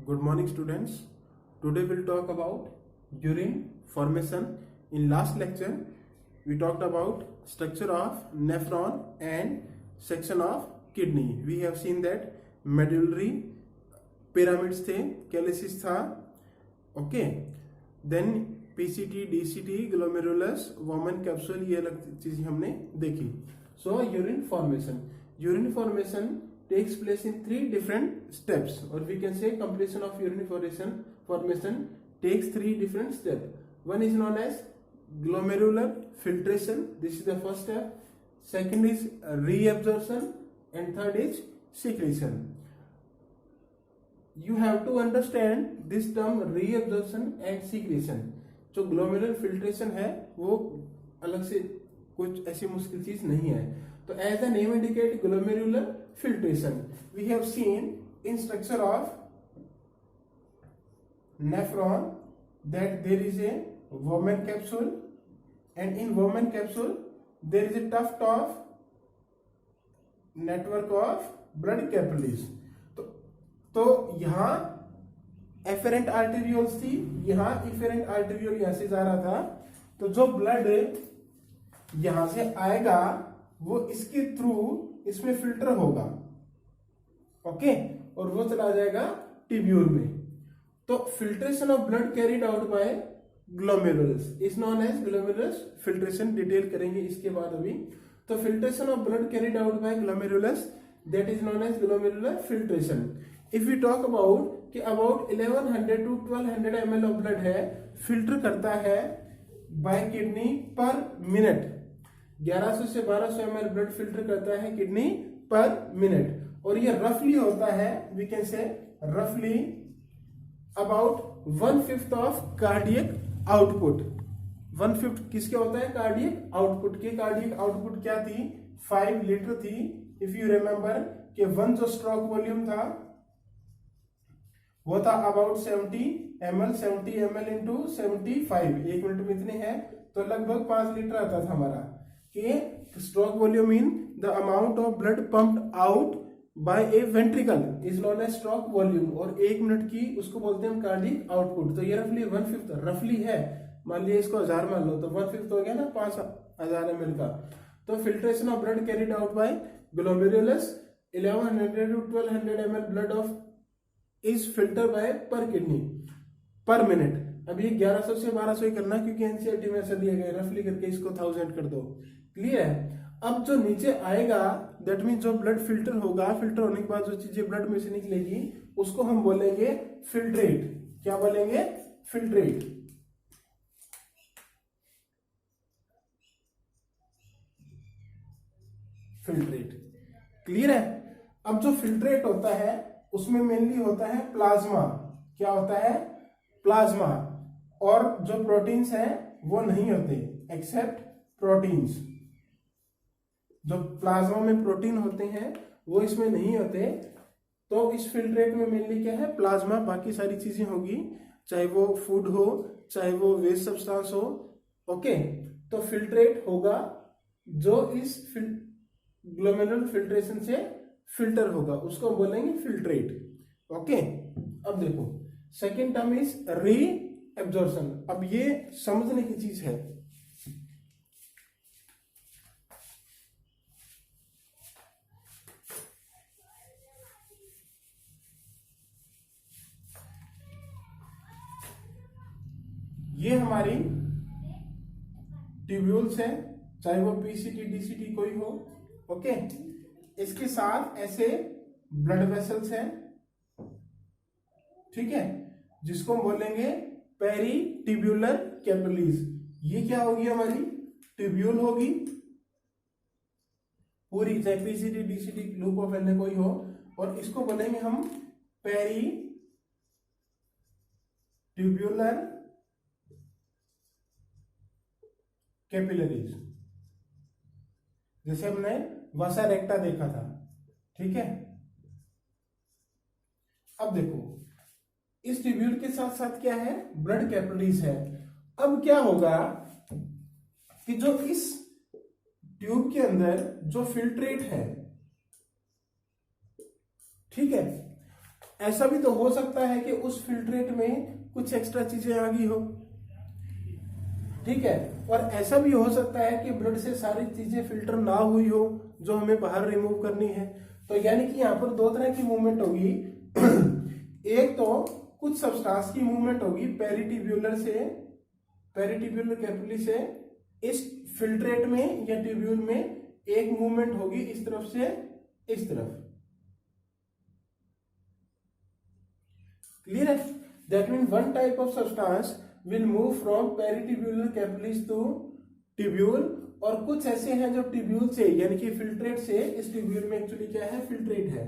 Good morning, students. Today we'll talk about urine formation. In last lecture, we talked about structure of nephron and section of kidney. We have seen that medullary pyramids थे, कैलिसिस था, okay. Then PCT, DCT, glomerulus, Bowman capsule, ये अलग चीजें हमने देखी. So urine formation takes place in three different steps, or we can say completion of urine formation takes three different steps. One is known as glomerular filtration. This is the first step. Second is reabsorption, and third is secretion. You have to understand this term reabsorption and secretion. जो glomerular filtration है वो अलग से कुछ ऐसी मुश्किल चीज नहीं है. तो as the name indicate glomerular filtration, we have seen in structure of nephron that there is a Bowman capsule, and in Bowman capsule there is a tuft of network of blood capillaries. तो यहाँ efferent arterioles थी, यहाँ efferent arteriole यहाँ से जा रहा था, तो जो ब्लड यहाँ से आएगा वो इसके थ्रू इसमें फिल्टर होगा, ओके, और वो चला जाएगा टिब्यूल में. तो filtration of blood carried out by glomerulus is known as glomerulus filtration. Detail करेंगे इसके बाद अभी. तो filtration of blood carried out by glomerulus that is known as glomerular filtration. If you talk about कि about 1100 to 1200 ml of blood है filter करता है bye kidney per minute. 1100 से 1200 ml ब्लड फिल्टर करता है किडनी पर मिनट, और ये रफली होता है, वी कैन से रफली अबाउट 1/5 ऑफ कार्डियक आउटपुट. 1/5 किसके होता है? कार्डियक आउटपुट के. कार्डियक आउटपुट क्या थी? 5 लीटर थी. इफ यू रिमेंबर कि 1 जो स्ट्रोक वॉल्यूम था वो था अबाउट 70 ml इंटू 75. 1 मिनट में इतने हैं, तो लगभग 5 लीटर आता था हमारा. कि stroke volume in the amount of blood pumped out by a ventricle is known as stroke volume, और 1 मिनट की उसको बोलते हैं हम कार्डियक आउटपुट. तो ये रफली 1/5 रफली है. मान लिया इसको 1000 मान लो, तो 1/5 हो गया ना 5000 ml का. तो filtration of blood carried out by glomerulus 1100 to 1200 ml blood of is filter by per kidney per minute. अब ये 1100 से 1200 ही करना, क्योंकि एनसीईआरटी में ऐसा दिया गया. रफली करके इसको 1000 कर दो. क्लियर है? अब जो नीचे आएगा दैट मीन जो ब्लड फिल्टर होगा, फिल्टर होने के बाद जो चीजें ब्लड में से निकलेगी उसको हम बोलेंगे फिल्ट्रेट. क्या बोलेंगे? फिल्ट्रेट. फिल्ट्रेट. क्लियर है? अब जो फिल्ट्रेट होता है उसमें मेनली होता है प्लाज्मा. क्या होता है? प्लाज्मा. और जो प्रोटीन्स हैं वो नहीं होते एक्सेप्ट प्रोटीन्स. जो प्लाज्मा में प्रोटीन होते हैं वो इसमें नहीं होते. तो इस फिल्ट्रेट में मेनली क्या है? प्लाज्मा. बाकी सारी चीजें होगी, चाहे वो फूड हो चाहे वो वेस्ट सब्सटेंस हो, ओके. तो फिल्ट्रेट होगा जो इस ग्लोमेरुलर फिल्ट्रेशन से फिल्टर होगा, उसको बोलेंगे फिल्ट्रेट, ओके. अब देखो सेकेंड टर्म इज रीएब्जॉर्प्शन. अब ये समझने की चीज है. ये हमारी ट्यूब्यूल्स है, चाहे वो पीसीटी डीसीटी कोई हो, ओके. इसके साथ ऐसे ब्लड वेसल्स हैं, ठीक है, जिसको हम बोलेंगे पेरीटिब्यूलर कैपिलरीज. ये क्या होगी? हमारी ट्यूब्यूल होगी पूरी, चाहे PCT DCT loop of L कोई हो, और इसको बोलेंगे हम पेरीटिब्यूलर कैपिलरीज. जैसे हमने वसा रेक्टा देखा था, ठीक है. अब देखो इस ट्यूब्यूल के साथ साथ क्या है? ब्लड कैपिलरीज है. अब क्या होगा कि जो इस ट्यूब के अंदर जो फिल्ट्रेट है, ठीक है, ऐसा भी तो हो सकता है कि उस फिल्ट्रेट में कुछ एक्स्ट्रा चीजें आ गई हो, ठीक है, और ऐसा भी हो सकता है कि ब्लड से सारी चीजें फिल्टर ना हुई हो जो हमें बाहर रिमूव करनी है। तो यानी कि यहाँ पर दो तरह की मूवमेंट होगी। एक तो कुछ सब्सटेंस की मूवमेंट होगी पेरिटिब्यूलर कैपिलरी से इस फिल्ट्रेट में या ट्यूब्यूल में, एक मूवमेंट होगी इस तरफ से इस तरफ। क्लियर है? That mean one type of substance will move from peritubular capillaries to tubule, और कुछ ऐसे हैं जो ट्यूब्यूल से यानी कि फिल्ट्रेट से, इस ट्यूब्यूल में एक्चुअली क्या है, फिल्ट्रेट है,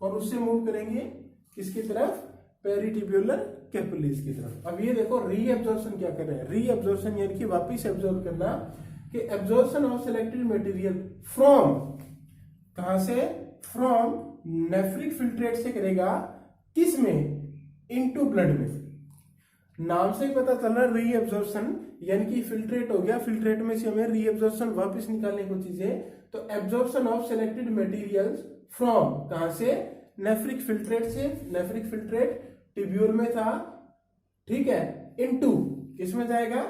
और उससे मूव करेंगे किसकी तरफ, पेरिटिब्यूलर कैपिलरीज की तरफ। अब ये देखो रीअब्जॉर्प्शन क्या कर रहे हैं, रीअब्जॉर्प्शन यानी कि वापस एब्जॉर्ब करना, कि absorption of selected material from, कहां से, फ्रॉम नेफ्रिक फिल्ट्रेट से करेगा, किस में, इनटू ब्लड में। नाम से ही पता चल रहा है रीअब्जॉर्प्शन, यानी कि फिल्ट्रेट हो गया, फिल्ट्रेट में से हमें रीअब्जॉर्प्शन वापस निकालने को चीजें, तो absorption of selected materials from, कहां से, नेफ्रिक फिल्ट्रेट से, नेफ्रिक फिल्ट्रेट ट्यूब्यूल में था, ठीक है, इनटू, किसमें जाएगा,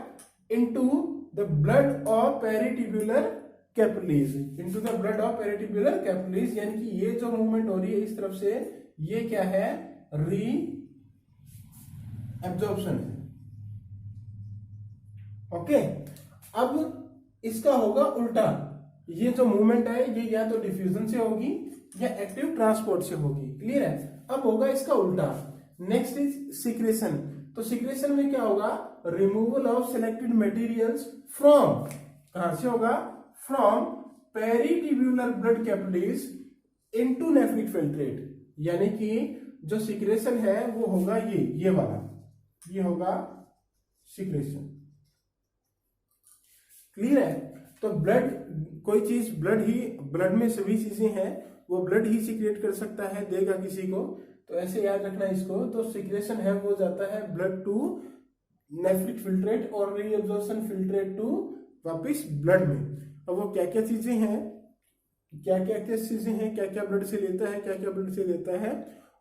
into the blood of peritubular capillaries, into the blood of peritubular capillaries, यानी कि ये जो मूवमेंट हो रही है इस तरफ से, ये क्या है, री एब्जॉर्प्शन। ओके, अब इसका होगा उल्टा, ये जो मूवमेंट है ये या तो डिफ्यूजन से होगी या एक्टिव ट्रांसपोर्ट से होगी। क्लियर है? अब होगा इसका उल्टा। Next is secretion. तो सिक्रेशन में क्या होगा, removal of selected materials from, कहां से होगा, from peritubular blood capillaries into nephric filtrate, यानी कि जो सिक्रेशन है वो होगा ये वाला, ये होगा सिक्रेशन। क्लियर है? तो ब्लड, कोई चीज ब्लड में सभी चीजें हैं, वो ब्लड ही सिक्रेट कर सकता है, देगा किसी को, तो ऐसे याद रखना इसको। तो सिक्रेशन है वो जाता है ब्लड टू नेफ्रिक फिल्ट्रेट और रीअब्जॉर्प्शन फिल्ट्रेट टू वापिस ब्लड में। अब वो क्या क्या चीजें हैं, क्या क्या ब्लड से लेता है, क्या क्या ब्लड से लेता है,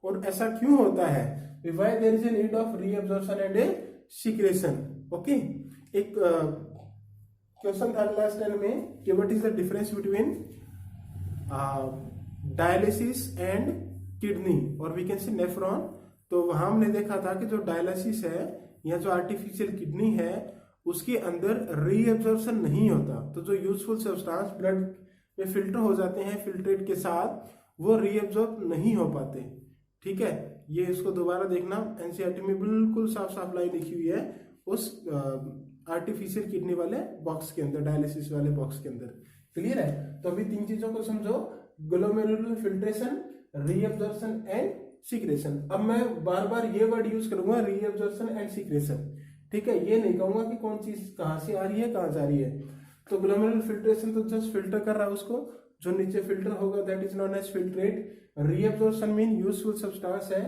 और ऐसा क्यों होता है, why there is a need of reabsorption and a secretion। Okay, एक क्वेश्चन था क्लास 10 में कि what is the difference between dialysis and kidney और वी कैन सी नेफ्रॉन। तो वहां हमने देखा था कि जो डायलिसिस है या जो आर्टिफिशियल किडनी है उसके अंदर रीअब्जॉर्प्शन नहीं होता, तो जो यूजफुल सब्सटेंस ब्लड में फिल्टर हो जाते हैं फिल्ट्रेट के साथ, वो रीअब्जॉर्ब नहीं हो पाते। ठीक है, ये इसको दोबारा देखना, एनसीईआरटी में बिल्कुल साफ साफ लाइन लिखी हुई है उस आर्टिफिशियल किडनी वाले बॉक्स के अंदर, डायलिसिस वाले बॉक्स के अंदर। क्लियर है? तो अभी तीन चीजों को समझो, glomerular filtration, reabsorption and secretion. अब मैं बार बार ये वर्ड यूज करूंगा, रीअब्जॉर्प्शन एंड सीक्रेशन। ठीक है, ये नहीं कहूंगा कि कौन चीज कहां से आ रही है कहां जा रही है। तो ग्लोमेरुलर फिल्ट्रेशन तो जस्ट फिल्टर कर रहा है उसको, जो नीचे फिल्टर होगा that is known as filtrate. Reabsorption mean useful substance है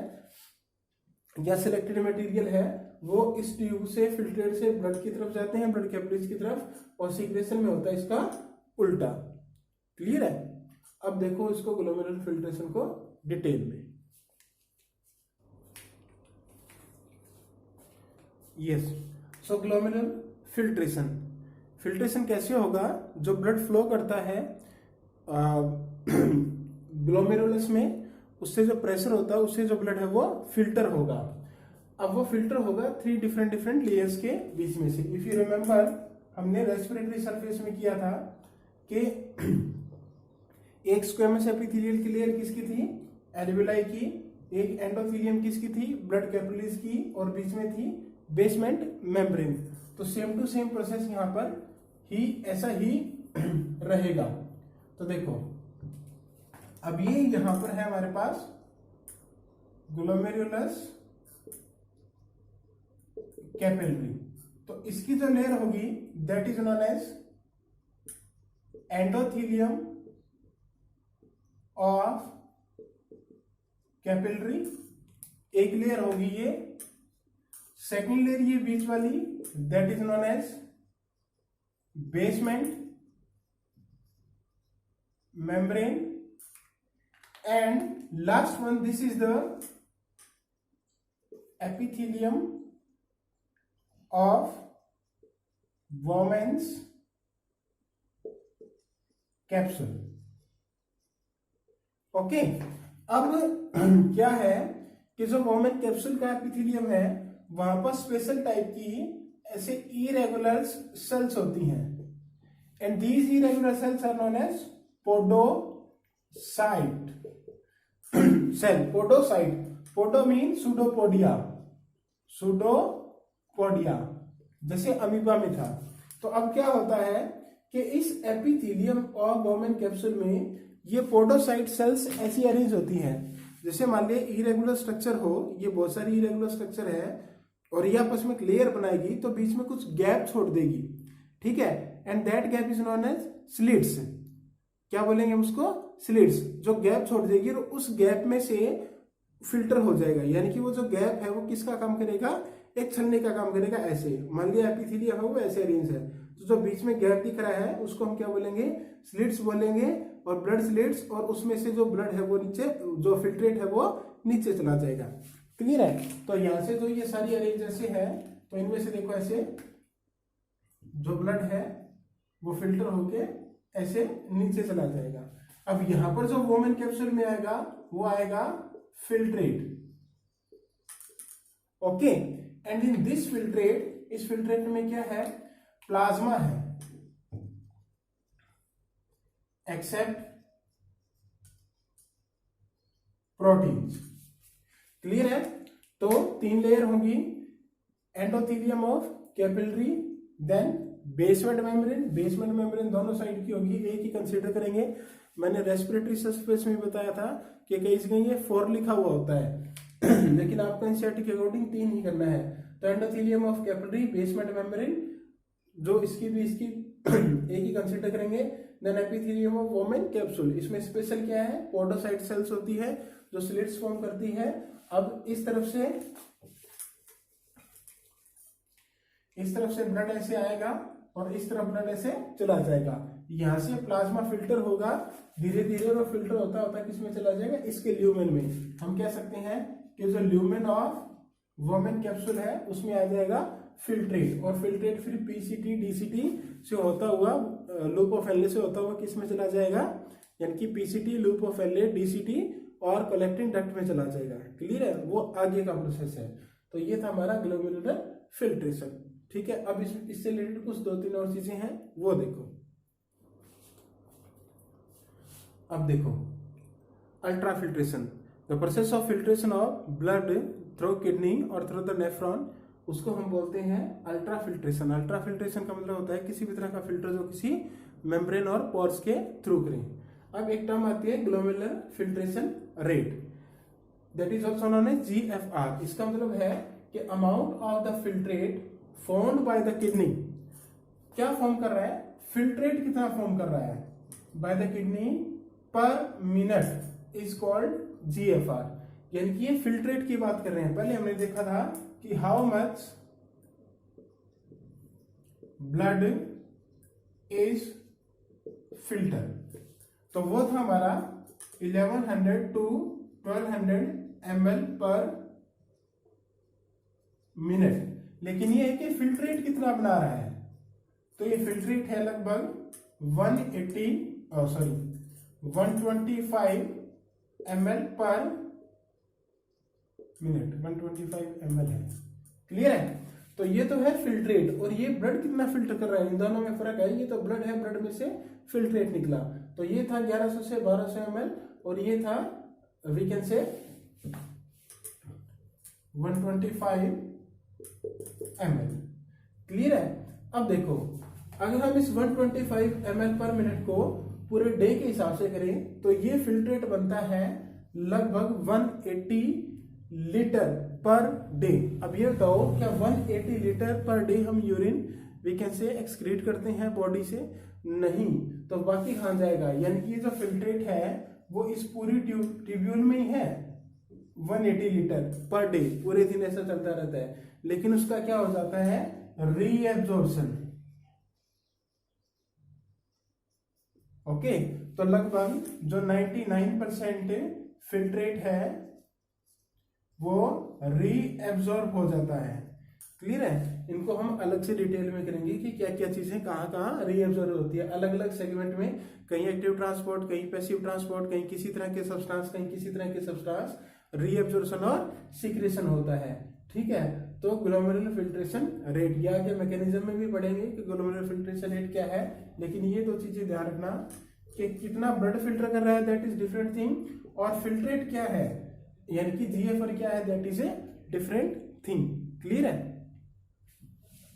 या सिलेक्टेड मटेरियल है, वो इस ट्यूब से फिल्ट्रेट से ब्लड की तरफ जाते हैं, ब्लड कैपिलरीज की तरफ, और सीक्रेशन में होता है इसका उल्टा। क्लियर है? अब देखो इसको ग्लोमेरुलर फिल्ट्रेशन को डिटेल में। यस, सो ग्लोमेरुलर फिल्ट्रेशन, फिल्ट्रेशन कैसे होगा, जो ब्लड फ्लो करता है ग्लोमेरुलस में, उससे जो प्रेशर होता है उससे जो ब्लड है वो फिल्टर होगा। अब वो फिल्टर होगा थ्री डिफरेंट लेयर्स के बीच में से। इफ यू रिमेंबर, हमने रेस्पिरेटरी सरफेस में किया था कि एक स्क्वेमस एपिथेलियल की लेयर किसकी थी, एल्वेलाई की, एक एंडोथेलियम किसकी थी, ब्लड कैपिलरीज की, और बीच में थी बेसमेंट मेम्ब्रेन। तो सेम टू सेम प्रोसेस यहां पर ही ऐसा ही रहेगा। तो देखो अब ये यहां पर है हमारे पास ग्लोमेरुलस कैपिलरी, तो इसकी जो लेयर होगी that is known as endothelium of capillary. एक लेयर होगी ये, सेकंड लेयर ये बीच वाली that is known as basement membrane, and last one, this is the epithelium of Bowman's capsule. Okay, अब क्या है कि जो Bowman कैप्सूल का एपिथेलियम है वहां पर स्पेशल टाइप की ऐसे इरेगुलर सेल्स होती हैं, and these irregular cells are known as podocyte cell. Podocyte, podo mean pseudopodia, pseudopodia जैसे अमीबा में था। तो अब क्या होता है कि इस एपिथेलियम ऑफ बोमेन कैप्सूल में ये पोडोसाइट सेल्स ऐसी अरेंज होती हैं, जैसे मान लिया इरेगुलर स्ट्रक्चर हो, ये बहुत सारी इरेगुलर स्ट्रक्चर है और ये आपस में एक लेयर बनाएगी तो बीच में कुछ गैप छोड़ देगी, ठीक है, and that gap is known as slits. क्या बोलेंगे उसको? स्लिट्स। जो गैप छोड़ देगी और उस गैप में से फिल्टर हो जाएगा, यानी कि वो जो गैप है वो किसका काम करेगा? एक छलने का काम करेगा। ऐसे मान लिया एपिथेलियम है वो ऐसे अरेंज है, तो जो बीच में गैप दिख रहा है उसको हम क्या बोलेंगे? स्लिट्स बोलेंगे, और ब्लड स्लिट्स, और उसमें से जो ब्लड है वो नीचे, जो फिल्ट्रेट है वो नीचे चला जाएगा। क्लियर है? तो यहां से जो ये सारी अरेंज ऐसे है, तो इनमें से देखो ऐसे जो ब्लड है वो फिल्टर होके ऐसे नीचे चला जाएगा। अब यहां पर जो वोमेन कैप्सूल में आएगा वो आएगा filtrate. Okay, and in this filtrate, इस फिल्ट्रेट में क्या है? प्लाज्मा है, एक्सेप्ट प्रोटीन्स। क्लियर है? तो 3 लेयर होंगी, endothelium of capillary, then basement membrane. Basement membrane दोनों साइड की होगी, एक ही कंसीडर करेंगे। मैंने रेस्पिरेटरी सरफेस में बताया था कि कई जगह ये 4 लिखा हुआ होता है लेकिन आपको एनसीईआरटी के अकॉर्डिंग 3 ही करना है। तो endothelium of capillary, basement membrane, जो इसकी भी इसकी एक ही कंसीडर करेंगे। देन एपिथेलियम ऑफ वोमेन कैप्सूल, इसमें स्पेशल क्या है? पोडोसाइट सेल्स होती है जो स्लिट्स फॉर्म करती है। अब इस तरफ से ब्लड ऐसे आएगा और इस तरफ ब्लड ऐसे चला जाएगा। यहां से प्लाज्मा फिल्टर होगा, धीरे धीरे वो फिल्टर होता होता किसमें चला जाएगा? इसके ल्यूमेन में। हम कह सकते हैं कि जो ल्यूमेन ऑफ वोमेन कैप्सूल है उसमें आ जाएगा फिल्ट्रेट, और फिल्ट्रेट फिर पीसीटी डीसीटी से होता हुआ, लूप ऑफ एलए से होता हुआ किसमें चला जाएगा? यानी कि PCT, loop of LA, DCT और कलेक्टिंग डक्ट में चला जाएगा। क्लियर है? वो आगे का प्रोसेस है। तो ये था हमारा ग्लोमेरुलर फिल्ट्रेशन। ठीक है, अब इससे रिलेटेड कुछ 2-3 और चीजें हैं वो देखो। अब देखो ultra filtration, the process of filtration of blood through kidney और थ्रू द नेफ्रॉन, उसको हम बोलते हैं अल्ट्रा फिल्ट्रेशन। अल्ट्रा फिल्ट्रेशन का मतलब होता है किसी भी तरह का फिल्टर जो किसी मेम्ब्रेन और पोर्स के थ्रू करें। अब एक टर्म आती है glomerular filtration rate, that is also known as GFR. इसका मतलब है कि amount of the filtrate formed by the kidney. क्या फॉर्म कर रहा है? फिल्ट्रेट कितना फॉर्म कर रहा है by the kidney per minute is called GFR. यानी कि ये फिल्ट्रेट की बात कर रहे हैं। पहले हमने देखा था कि how much blood is filter, तो वो था हमारा 1100 to 1200 ml पर मिनट। लेकिन ये है कि फिल्ट्रेट कितना बना रहा है, तो ये फिल्ट्रेट है लगभग 125 ml पर मिनट, 125 ml है। क्लियर है? तो ये तो है फिल्ट्रेट, और ये ब्लड कितना फिल्टर कर रहा है, इन दोनों में फर्क है। ये तो ब्लड है, ब्लड में से फिल्ट्रेट निकला, तो ये था 1100 से 1200 ml, और ये था वी कैन से 125 ml। क्लियर है? अब देखो, अगर हम इस 125 ml पर मिनट को पूरे डे के हिसाब से करें तो ये फिल्ट्रेट बनता है लगभग 180 लीटर पर डे। अब ये बताओ, क्या 180 लीटर पर डे हम urine we can say excrete करते हैं बॉडी से? नहीं, तो बाकी कहां जाएगा? यानी कि ये जो फिल्ट्रेट है वो इस पूरी ट्यूब्यूल में ही है। 180 लीटर पर डे पूरे दिन ऐसा चलता रहता है, लेकिन उसका क्या हो जाता है? रीएब्जॉर्प्शन। ओके, तो लगभग जो 99% फिल्ट्रेट है वो रीएब्जॉर्ब हो जाता है। क्लियर है? इनको हम अलग से डिटेल में करेंगे कि क्या क्या चीजें कहाँ कहाँ रीएब्जॉर्ब होती है अलग अलग सेगमेंट में, कहीं एक्टिव ट्रांसपोर्ट, कहीं पैसिव ट्रांसपोर्ट, कहीं किसी तरह के सब्सटेंस, कहीं किसी तरह के सब्सटेंस रीएब्जॉर्प्शन और सिक्रेशन होता है। ठीक है, तो ग्लोमेरुलर फिल्ट्रेशन रेट या आगे मैकेनिज्म में भी पढ़ेंगे कि ग्लोमेरुलर फिल्ट्रेशन रेट क्या है, लेकिन ये दो चीजें ध्यान रखना कि कितना ब्लड फिल्टर कर रहा है दैट इज डिफरेंट थिंग, और फिल्ट्रेट क्या है यानी कि जीएफआर क्या है that is a different thing. Clear है?